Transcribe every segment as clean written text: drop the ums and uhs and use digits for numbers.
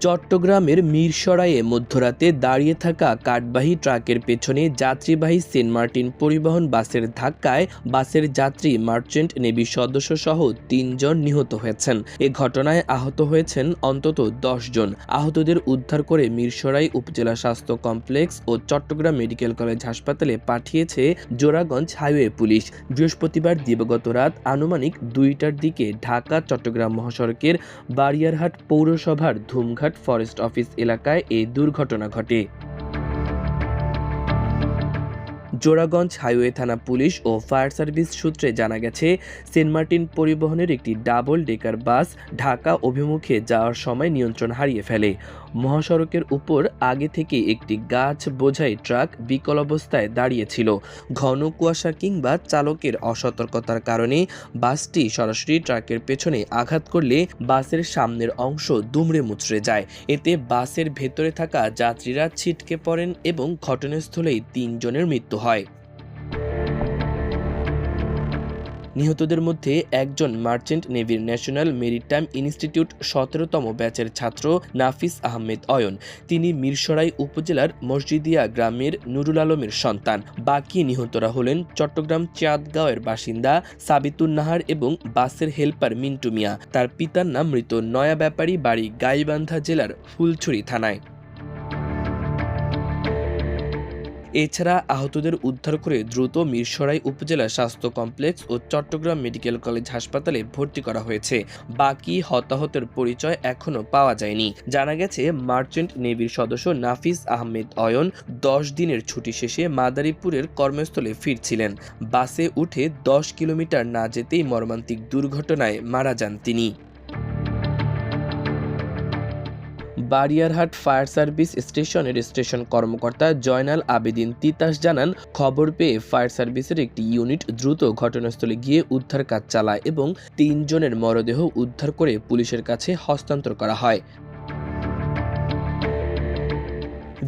চট্টগ্রামের মিরসরাইয়ে মধ্যরাতে দাঁড়িয়ে থাকা কাঠবাহী ট্রাকের পেছনে যাত্রীবাহী সেন্ট মার্টিন পরিবহন বাসের ধাক্কায় বাসের যাত্রী মার্চেন্ট নেভির সদস্যসহ ৩ জন নিহত হয়েছেন। এ ঘটনায় আহত হয়েছেন অন্তত ১০ জন। আহতদের উদ্ধার করে মিরসরাই উপজেলা স্বাস্থ্য কমপ্লেক্স ও চট্টগ্রাম মেডিকেল কলেজ হাসপাতালে পাঠিয়েছে জোড়াগঞ্জ হাইওয়ে পুলিশ। বৃহস্পতিবার দিবাগত রাত আনুমানিক ২টার দিকে ঢাকা চট্টগ্রাম মহাসড়কের বারিয়ারহাট পৌরসভার ধুমঘাট ফরেস্ট অফিস এলাকায় এই দুর্ঘটনা ঘটে। জোড়াগঞ্জ হাইওয়ে থানা পুলিশ ও ফায়ার সার্ভিস সূত্রে জানা গেছে, সেন্ট মার্টিন পরিবহনের একটি ডাবল ডেকার বাস ঢাকা অভিমুখে যাওয়ার সময় নিয়ন্ত্রণ হারিয়ে ফেলে। মহাসড়কের উপর আগে থেকে একটি গাছ বোঝাই ট্রাক বিকল অবস্থায় দাঁড়িয়েছিল। ঘন কুয়াশা কিংবা চালকের অসতর্কতার কারণে বাসটি সরাসরি ট্রাকের পেছনে আঘাত করলে বাসের সামনের অংশ দুমড়ে মুচড়ে যায়। এতে বাসের ভেতরে থাকা যাত্রীরা ছিটকে পড়েন এবং ঘটনাস্থলেই ৩ জনের মৃত্যু হয়। নিহতদের মধ্যে একজন মার্চেন্ট নেভির ন্যাশনাল মেরিটাইম ইনস্টিটিউট ১৭তম ব্যাচের ছাত্র নাফিস আহমেদ অয়ন। তিনি মিরসরাই উপজেলার মসজিদিয়া গ্রামের নুরুল আলমের সন্তান। বাকি নিহতরা হলেন চট্টগ্রাম চাঁদগাঁওয়ের বাসিন্দা সাবিতুন নাহার এবং বাসের হেলপার মিন্টু মিয়া। তার পিতার নাম মৃত নয়া ব্যাপারী, বাড়ি গাইবান্ধা জেলার ফুলছড়ি থানায়। এছাড়া আহতদের উদ্ধার করে দ্রুত মিরসরাই উপজেলা স্বাস্থ্য কমপ্লেক্স ও চট্টগ্রাম মেডিকেল কলেজ হাসপাতালে ভর্তি করা হয়েছে। বাকি হতাহতের পরিচয় এখনও পাওয়া যায়নি। জানা গেছে, মার্চেন্ট নেভির সদস্য নাফিস আহমেদ অয়ন ১০ দিনের ছুটি শেষে মাদারীপুরের কর্মস্থলে ফিরছিলেন। বাসে উঠে ১০ কিলোমিটার না যেতেই মর্মান্তিক দুর্ঘটনায় মারা যান তিনি। বারিয়ারহাট ফায়ার সার্ভিস স্টেশনের স্টেশন কর্মকর্তা জয়নাল আবেদিন তিতাস জানান, খবর পেয়ে ফায়ার সার্ভিসের একটি ইউনিট দ্রুত ঘটনাস্থলে গিয়ে উদ্ধার কাজ চালায় এবং ৩ জনের মরদেহ উদ্ধার করে পুলিশের কাছে হস্তান্তর করা হয়।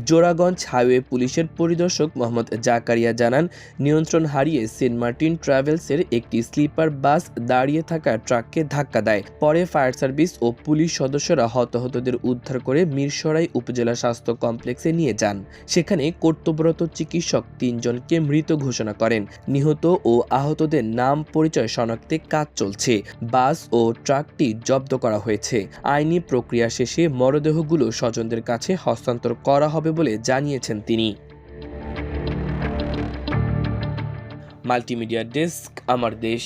জোড়াগঞ্জ হাইওয়ে পুলিশের পরিদর্শক মোহাম্মদ জাকারিয়া জানান, নিয়ন্ত্রণ হারিয়ে সেন্ট মার্টিন ট্রাভেলসের একটি স্লিপার বাস দাঁড়িয়ে থাকা ট্রাককে ধাক্কা দেয়। পরে ফায়ার সার্ভিস ও পুলিশ সদস্যরা হতাহতদের উদ্ধার করে মিরসরাই উপজেলা স্বাস্থ্য কমপ্লেক্সে নিয়ে যান। সেখানে কর্তব্যরত চিকিৎসক ৩ জনকে মৃত ঘোষণা করেন। নিহত ও আহতদের নাম পরিচয় শনাক্তে কাজ চলছে। বাস ও ট্রাকটি জব্দ করা হয়েছে। আইনি প্রক্রিয়া শেষে মরদেহগুলো স্বজনদের কাছে হস্তান্তর করা হবে বলে জানিয়েছেন তিনি। মাল্টিমিডিয়া ডেস্ক, আমার দেশ।